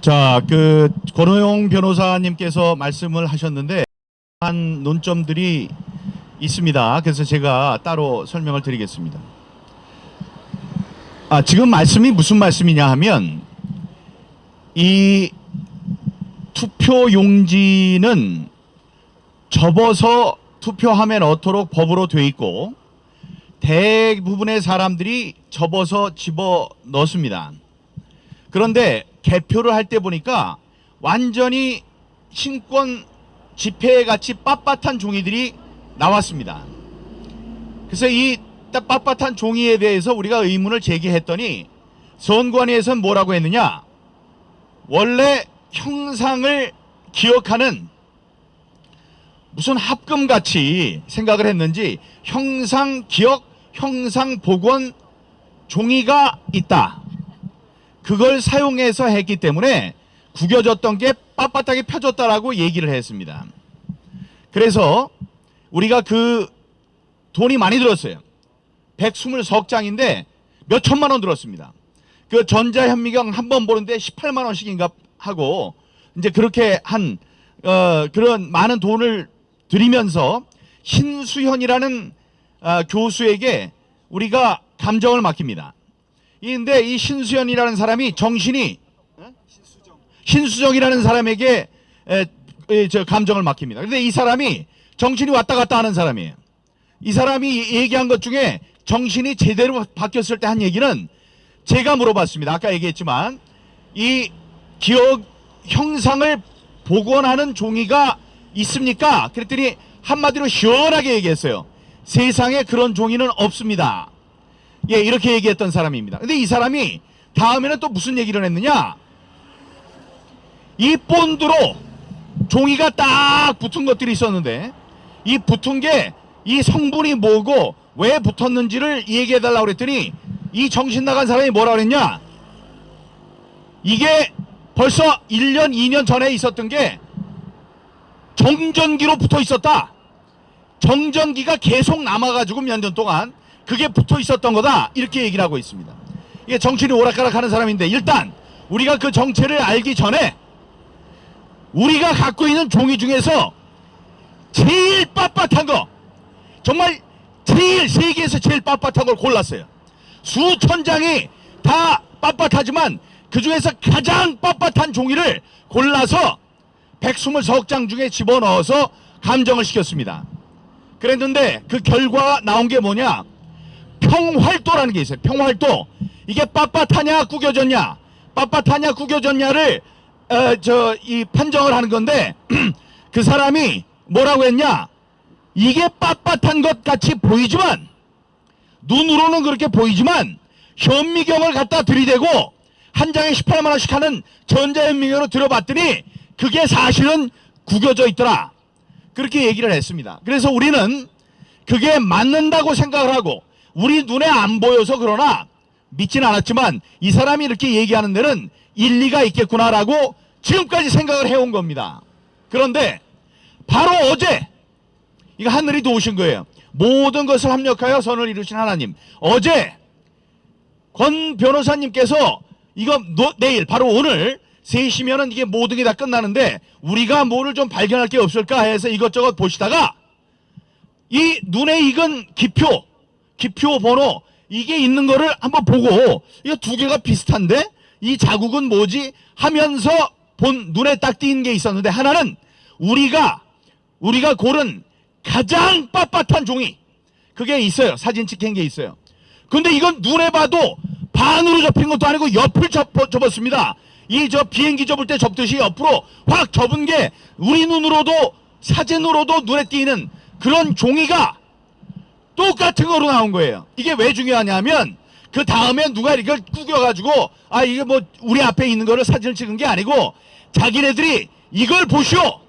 자, 권호영 변호사님께서 말씀을 하셨는데 한 논점들이 있습니다. 그래서 제가 따로 설명을 드리겠습니다. 지금 말씀이 무슨 말씀이냐 하면 이 투표 용지는 접어서 투표함에 넣도록 법으로 돼 있고 대부분의 사람들이 접어서 집어 넣습니다. 그런데 개표를 할 때 보니까 완전히 신권 지폐같이 빳빳한 종이들이 나왔습니다. 그래서 이 빳빳한 종이에 대해서 우리가 의문을 제기했더니 선관위에서는 뭐라고 했느냐, 원래 형상을 기억하는 무슨 합금같이 생각을 했는지 형상 기억, 형상 복원 종이가 있다. 그걸 사용해서 했기 때문에 구겨졌던 게 빳빳하게 펴졌다라고 얘기를 했습니다. 그래서 우리가 돈이 많이 들었어요. 120석장인데 몇 천만 원 들었습니다. 그 전자현미경 한 번 보는데 18만 원씩인가 하고 이제 그렇게 그런 많은 돈을 들이면서 신수현이라는 교수에게 우리가 감정을 맡깁니다. 근데 이 신수현이라는 사람이 정신이 신수정이라는 사람에게 감정을 맡깁니다. 그런데 이 사람이 정신이 왔다 갔다 하는 사람이에요. 이 사람이 얘기한 것 중에 정신이 제대로 바뀌었을 때 한 얘기는 제가 물어봤습니다. 아까 얘기했지만 이 기억 형상을 복원하는 종이가 있습니까? 그랬더니 한마디로 시원하게 얘기했어요. 세상에 그런 종이는 없습니다. 예, 이렇게 얘기했던 사람입니다. 근데 이 사람이 다음에는 또 무슨 얘기를 했느냐, 이 본드로 종이가 딱 붙은 것들이 있었는데 이 붙은 게 이 성분이 뭐고 왜 붙었는지를 얘기해달라고 그랬더니 이 정신 나간 사람이 뭐라 그랬냐, 이게 벌써 1년 2년 전에 있었던 게 정전기로 붙어 있었다. 정전기가 계속 남아가지고 몇 년 동안 그게 붙어 있었던 거다. 이렇게 얘기를 하고 있습니다. 이게 정신이 오락가락하는 사람인데 일단 우리가 그 정체를 알기 전에 우리가 갖고 있는 종이 중에서 제일 빳빳한 거, 정말 제일 세계에서 제일 빳빳한 걸 골랐어요. 수천 장이 다 빳빳하지만 그 중에서 가장 빳빳한 종이를 골라서 120석 중에 집어넣어서 감정을 시켰습니다. 그랬는데 그 결과가 나온 게 뭐냐, 평활도라는 게 있어요. 평활도. 이게 빳빳하냐 구겨졌냐, 빳빳하냐 구겨졌냐를 판정을 하는 건데 그 사람이 뭐라고 했냐, 이게 빳빳한 것 같이 보이지만 눈으로는 그렇게 보이지만 현미경을 갖다 들이대고 한 장에 18만 원씩 하는 전자현미경으로 들어봤더니 그게 사실은 구겨져 있더라. 그렇게 얘기를 했습니다. 그래서 우리는 그게 맞는다고 생각을 하고 우리 눈에 안 보여서 그러나 믿진 않았지만 이 사람이 이렇게 얘기하는 데는 일리가 있겠구나라고 지금까지 생각을 해온 겁니다. 그런데 바로 어제 이거 하늘이 도우신 거예요. 모든 것을 합력하여 선을 이루신 하나님. 어제 권 변호사님께서 이거 내일 바로 오늘 3시면은 이게 모든 게 다 끝나는데 우리가 뭐를 좀 발견할 게 없을까 해서 이것저것 보시다가 이 눈에 익은 기표 번호 이게 있는 거를 한번 보고 이거 두 개가 비슷한데 이 자국은 뭐지 하면서 눈에 딱 띄는 게 있었는데 하나는 우리가 고른 가장 빳빳한 종이 그게 있어요. 사진 찍힌 게 있어요. 근데 이건 눈에 봐도 반으로 접힌 것도 아니고 옆을 접었습니다. 비행기 접을 때 접듯이 옆으로 확 접은 게 우리 눈으로도 사진으로도 눈에 띄는 그런 종이가 똑같은 거로 나온 거예요. 이게 왜 중요하냐면 그 다음에 누가 이걸 구겨가지고 이게 뭐 우리 앞에 있는 거를 사진을 찍은 게 아니고 자기네들이 이걸 보시오.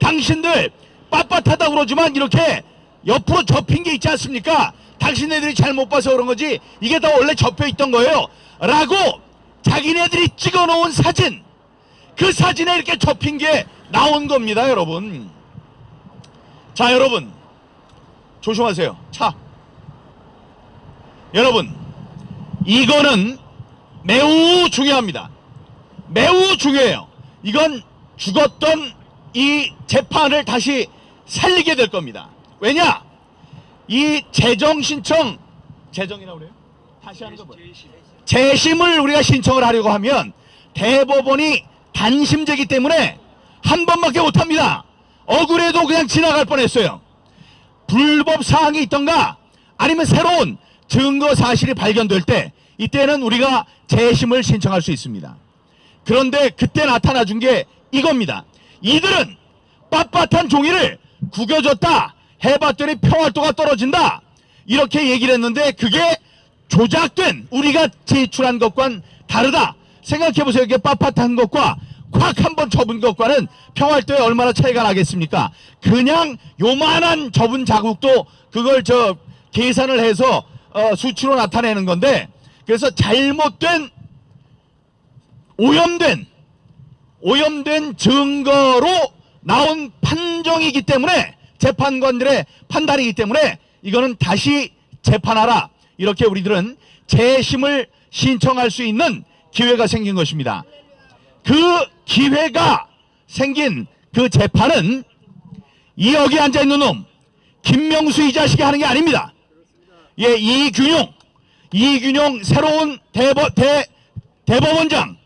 당신들 빳빳하다고 그러지만 이렇게 옆으로 접힌 게 있지 않습니까? 당신네들이 잘못 봐서 그런 거지 이게 다 원래 접혀 있던 거예요. 라고 자기네들이 찍어 놓은 사진, 그 사진에 이렇게 접힌 게 나온 겁니다, 여러분. 자, 여러분 조심하세요. 여러분 이거는 매우 중요합니다. 매우 중요해요. 이건 죽었던 이 재판을 다시 살리게 될 겁니다. 왜냐? 이 재정 신청, 재정이라고 그래요? 다시 하는 거 뭐예요? 재심을 우리가 신청을 하려고 하면 대법원이 단심제이기 때문에 한 번밖에 못합니다. 억울해도 그냥 지나갈 뻔했어요. 불법 사항이 있던가 아니면 새로운 증거 사실이 발견될 때 이때는 우리가 재심을 신청할 수 있습니다. 그런데 그때 나타나 준 게 이겁니다. 이들은 빳빳한 종이를 구겨줬다 해봤더니 평활도가 떨어진다 이렇게 얘기를 했는데 그게 조작된 우리가 제출한 것과는 다르다. 생각해보세요. 이게 빳빳한 것과 콱 한번 접은 것과는 평활도에 얼마나 차이가 나겠습니까? 그냥 요만한 접은 자국도 그걸 계산을 해서 수치로 나타내는 건데, 그래서 잘못된 오염된 증거로 나온 판정이기 때문에, 재판관들의 판단이기 때문에 이거는 다시 재판하라, 이렇게 우리들은 재심을 신청할 수 있는 기회가 생긴 것입니다. 그 기회가 생긴 그 재판은 이 여기 앉아있는 놈 김명수 이 자식이 하는 게 아닙니다. 예, 이균용 새로운 대법원장,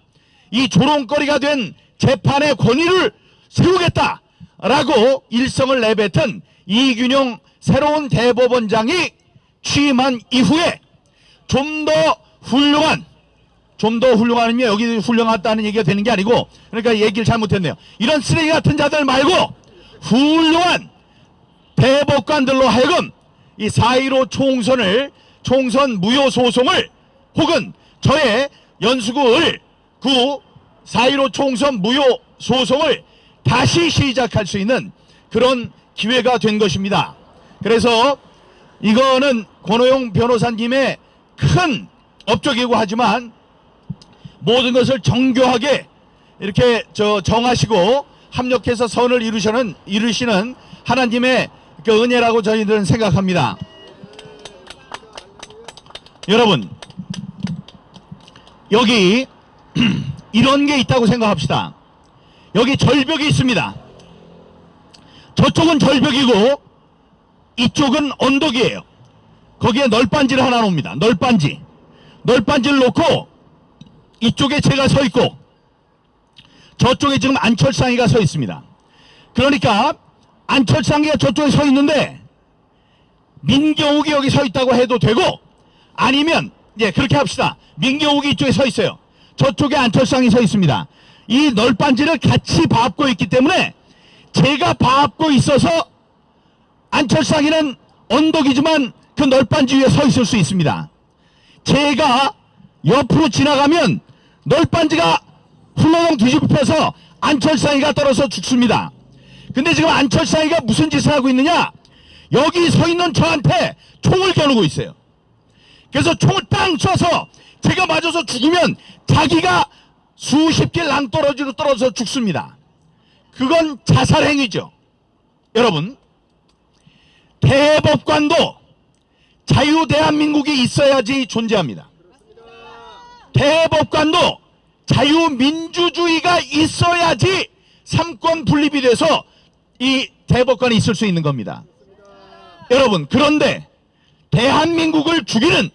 이 조롱거리가 된 재판의 권위를 세우겠다라고 일성을 내뱉은 이균용 새로운 대법원장이 취임한 이후에 좀 더 훌륭하면 여기 훌륭하다는 얘기가 되는 게 아니고, 그러니까 얘기를 잘못했네요. 이런 쓰레기 같은 자들 말고 훌륭한 대법관들로 하여금 이 4.15 총선 무효 소송을, 혹은 저의 연수구을 4.15 총선 무효 소송을 다시 시작할 수 있는 그런 기회가 된 것입니다. 그래서 이거는 권오용 변호사님의 큰 업적이고 하지만 모든 것을 정교하게 이렇게 정하시고 합력해서 선을 이루시는 하나님의 그 은혜라고 저희들은 생각합니다. 여러분, 여기 이런 게 있다고 생각합시다. 여기 절벽이 있습니다. 저쪽은 절벽이고 이쪽은 언덕이에요. 거기에 널빤지를 하나 놓습니다. 널빤지를 놓고 이쪽에 제가 서 있고 저쪽에 지금 안철상이가 서 있습니다. 그러니까 안철상이가 저쪽에 서 있는데 민경욱이 여기 서 있다고 해도 되고, 아니면 그렇게 합시다. 민경욱이 이쪽에 서 있어요. 저쪽에 안철상이 서 있습니다. 이 널빤지를 같이 밟고 있기 때문에 제가 밟고 있어서 안철상이는 언덕이지만 그 널빤지 위에 서 있을 수 있습니다. 제가 옆으로 지나가면 널빤지가 훌렁 뒤집혀서 안철상이가 떨어져 죽습니다. 근데 지금 안철상이가 무슨 짓을 하고 있느냐? 여기 서 있는 저한테 총을 겨누고 있어요. 그래서 총을 땅 쏴서 제가 맞아서 죽으면 자기가 수십 길 낭떠러지로 떨어져 죽습니다. 그건 자살행위죠. 여러분, 대법관도 자유대한민국이 있어야지 존재합니다. 대법관도 자유민주주의가 있어야지 삼권 분립이 돼서 이 대법관이 있을 수 있는 겁니다. 여러분, 그런데 대한민국을 죽이는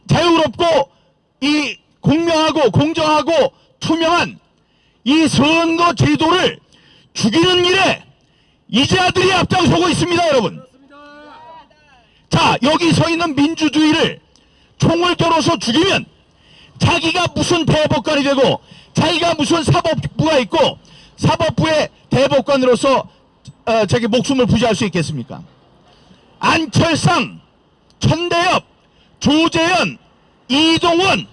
자유롭고 이 공명하고 공정하고 투명한 이 선거 제도를 죽이는 일에 이자들이 앞장서고 있습니다. 여러분, 자, 여기 서 있는 민주주의를 총을 겨뤄서 죽이면 자기가 무슨 대법관이 되고 자기가 무슨 사법부가 있고 사법부의 대법관으로서 자기 목숨을 부지할 수 있겠습니까? 안철상, 천대엽, 조재현, 이동원,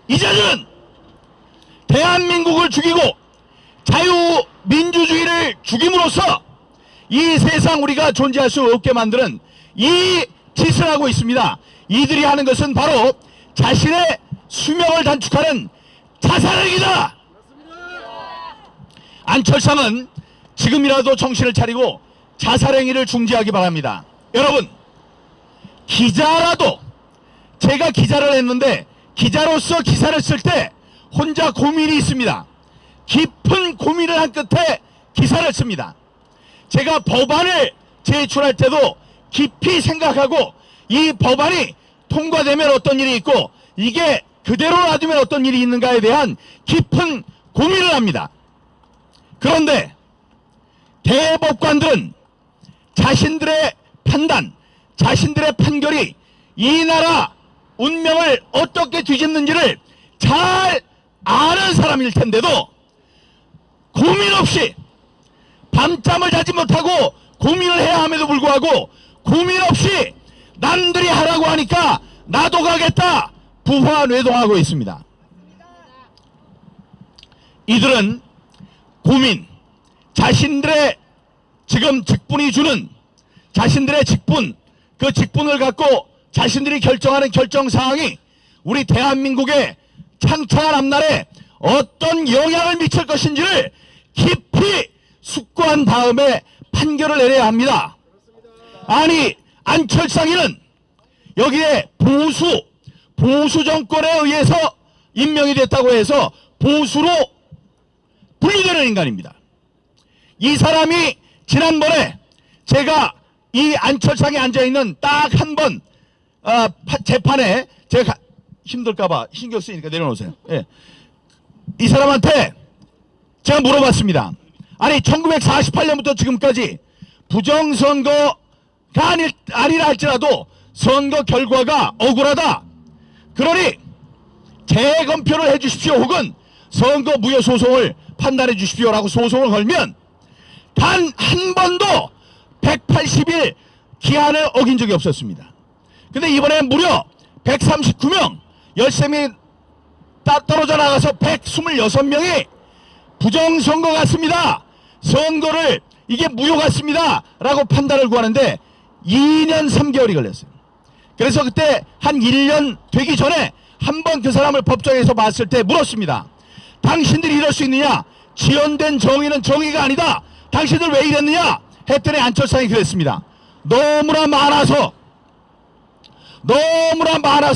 이 자들은 대한민국을 죽이고 자유민주주의를 죽임으로써 이 세상 우리가 존재할 수 없게 만드는 이 짓을 하고 있습니다. 이들이 하는 것은 바로 자신의 수명을 단축하는 자살행위다. 안철상은 지금이라도 정신을 차리고 자살행위를 중지하기 바랍니다. 여러분, 기자라도, 제가 기자를 했는데 기자로서 기사를 쓸 때 혼자 고민이 있습니다. 깊은 고민을 한 끝에 기사를 씁니다. 제가 법안을 제출할 때도 깊이 생각하고 이 법안이 통과되면 어떤 일이 있고 이게 그대로 놔두면 어떤 일이 있는가에 대한 깊은 고민을 합니다. 그런데 대법관들은 자신들의 판단, 자신들의 판결이 이 나라 운명을 어떻게 뒤집는지를 잘 아는 사람일 텐데도 고민 없이 밤잠을 자지 못하고 고민을 해야 함에도 불구하고 고민 없이 남들이 하라고 하니까 나도 가겠다 부화뇌동하고 있습니다. 이들은 고민, 자신들의 지금 직분이 주는 자신들의 직분, 그 직분을 갖고 자신들이 결정하는 결정사항이 우리 대한민국의 창창한 앞날에 어떤 영향을 미칠 것인지를 깊이 숙고한 다음에 판결을 내려야 합니다. 아니 안철상이는 여기에 보수 정권에 의해서 임명이 됐다고 해서 보수로 분리되는 인간입니다. 이 사람이 지난번에 제가 이 안철상에 앉아있는 딱 한 번 재판에 제가 힘들까봐 신경 쓰이니까 내려놓으세요. 예. 이 사람한테 제가 물어봤습니다. 아니 1948년부터 지금까지 부정선거가 아니라 할지라도 선거 결과가 억울하다. 그러니 재검표를 해주십시오 혹은 선거 무효 소송을 판단해 주십시오라고 소송을 걸면 단 한 번도 180일 기한을 어긴 적이 없었습니다. 근데 이번에 무려 139명 열심히 떨어져 나가서 126명이 부정선거 같습니다. 선거를 이게 무효 같습니다. 라고 판단을 구하는데 2년 3개월이 걸렸어요. 그래서 그때 한 1년 되기 전에 한 번 그 사람을 법정에서 봤을 때 물었습니다. 당신들이 이럴 수 있느냐? 지연된 정의는 정의가 아니다. 당신들 왜 이랬느냐? 했더니 안철상이 그랬습니다. 너무나 많아서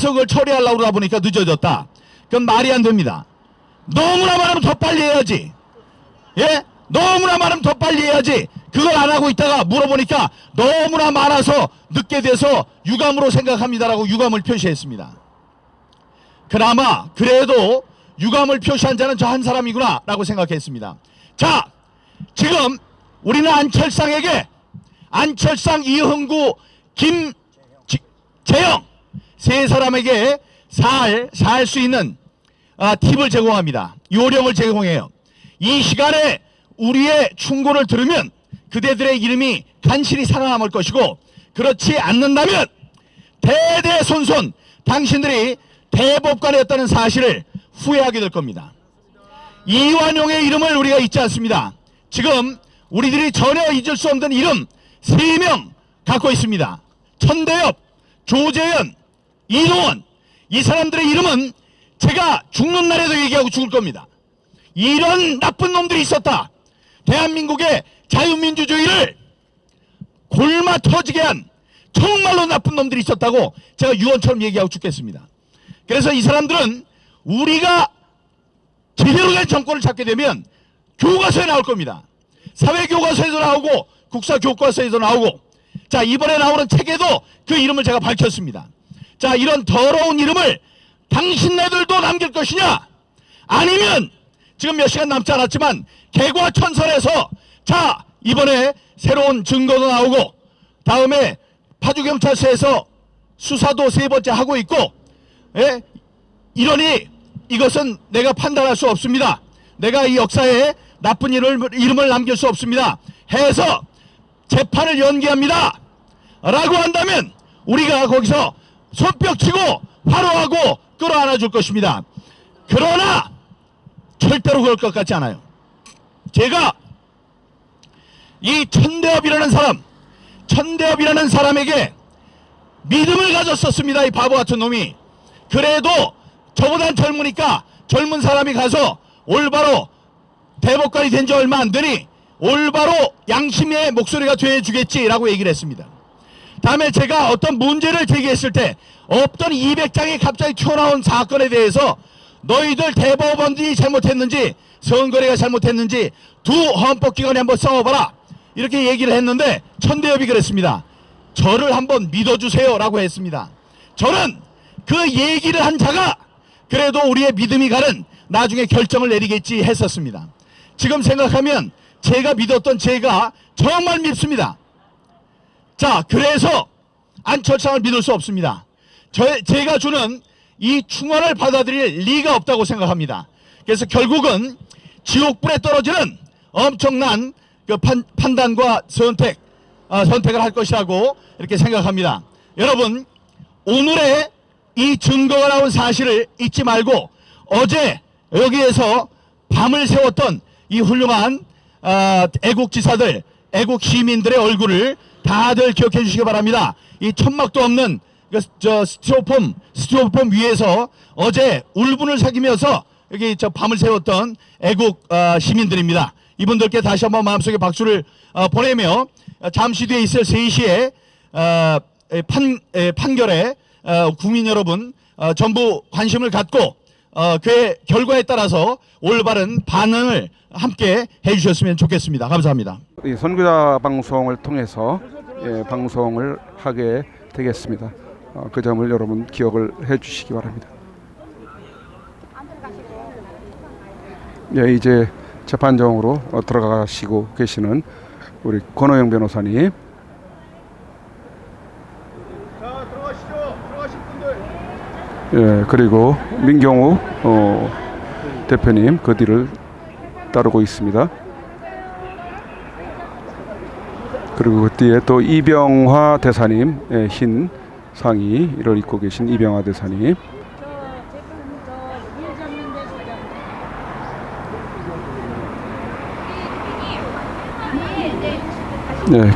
그걸 처리하려고 그러다 보니까 늦어졌다. 그건 말이 안 됩니다. 너무나 많으면 더 빨리 해야지. 예? 너무나 많으면 더 빨리 해야지. 그걸 안 하고 있다가 물어보니까 너무나 많아서 늦게 돼서 유감으로 생각합니다라고 유감을 표시했습니다. 그나마 그래도 유감을 표시한 자는 저 한 사람이구나 라고 생각했습니다. 자, 지금 우리는 안철상에게 안철상, 이흥구, 김재영 세 사람에게 살 수 있는 팁을 제공합니다. 요령을 제공해요. 이 시간에 우리의 충고를 들으면 그대들의 이름이 간신히 살아남을 것이고 그렇지 않는다면 대대손손 당신들이 대법관이었다는 사실을 후회하게 될 겁니다. 이완용의 이름을 우리가 잊지 않습니다. 지금 우리들이 전혀 잊을 수 없는 이름 3명 갖고 있습니다. 천대엽, 조재현, 이동원. 이 사람들의 이름은 제가 죽는 날에도 얘기하고 죽을 겁니다. 이런 나쁜 놈들이 있었다. 대한민국의 자유민주주의를 골마 터지게 한 정말로 나쁜 놈들이 있었다고 제가 유언처럼 얘기하고 죽겠습니다. 그래서 이 사람들은 우리가 제대로 된 정권을 잡게 되면 교과서에 나올 겁니다. 사회교과서에도 나오고 국사교과서에도 나오고 자 이번에 나오는 책에도 그 이름을 제가 밝혔습니다. 자 이런 더러운 이름을 당신네들도 남길 것이냐 아니면 지금 몇 시간 남지 않았지만 개과천선에서 자 이번에 새로운 증거도 나오고 다음에 파주경찰서에서 수사도 3번째 하고 있고 예? 이러니 이것은 내가 판단할 수 없습니다. 내가 이 역사에 나쁜 이름을 남길 수 없습니다. 해서 재판을 연기합니다. 라고 한다면 우리가 거기서 손뼉치고 화로하고 끌어안아 줄 것입니다. 그러나 절대로 그럴 것 같지 않아요. 제가 이 천대엽이라는 사람에게 믿음을 가졌었습니다. 이 바보 같은 놈이. 그래도 저보단 젊으니까 젊은 사람이 가서 올바로 대법관이 된 지 얼마 안 되니 올바로 양심의 목소리가 돼주겠지라고 얘기를 했습니다. 다음에 제가 어떤 문제를 제기했을 때 없던 200장이 갑자기 튀어나온 사건에 대해서 너희들 대법원이 잘못했는지 선거래가 잘못했는지 두 헌법기관에 한번 싸워봐라 이렇게 얘기를 했는데 천대엽이 그랬습니다. 저를 한번 믿어주세요 라고 했습니다. 저는 그 얘기를 한 자가 그래도 우리의 믿음이 가는 나중에 결정을 내리겠지 했었습니다. 지금 생각하면 제가 믿었던 제가 정말 밉습니다. 자, 그래서 안철상을 믿을 수 없습니다. 제가 주는 이 충원을 받아들일 리가 없다고 생각합니다. 그래서 결국은 지옥불에 떨어지는 엄청난 그 판단과 선택을 할 것이라고 이렇게 생각합니다. 여러분, 오늘의 이 증거가 나온 사실을 잊지 말고 어제 여기에서 밤을 새웠던 이 훌륭한 애국지사들, 애국 시민들의 얼굴을 다들 기억해 주시기 바랍니다. 이 천막도 없는 스티로폼 위에서 어제 울분을 새기면서 여기 밤을 새웠던 애국 시민들입니다. 이분들께 다시 한번 마음속에 박수를 보내며 잠시 뒤에 있을 3시에 판결에 국민 여러분 전부 관심을 갖고 그의 결과에 따라서 올바른 반응을 함께 해주셨으면 좋겠습니다. 감사합니다. 이 선교사 방송을 통해서 방송을 하게 되겠습니다. 그 점을 여러분 기억을 해주시기 바랍니다. 이제 재판정으로 들어가시고 계시는 우리 권호영 변호사님. 자, 들어가시죠. 들어가실 분들. 그리고 민경우 대표님 그 뒤를 따르고 있습니다. 그리고 그 뒤에 또 이병화 대사님, 흰 상의를 입고 계신 이병화 대사님.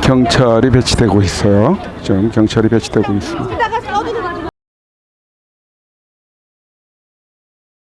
경찰이 배치되고 있어요. 지금 경찰이 배치되고 있습니다.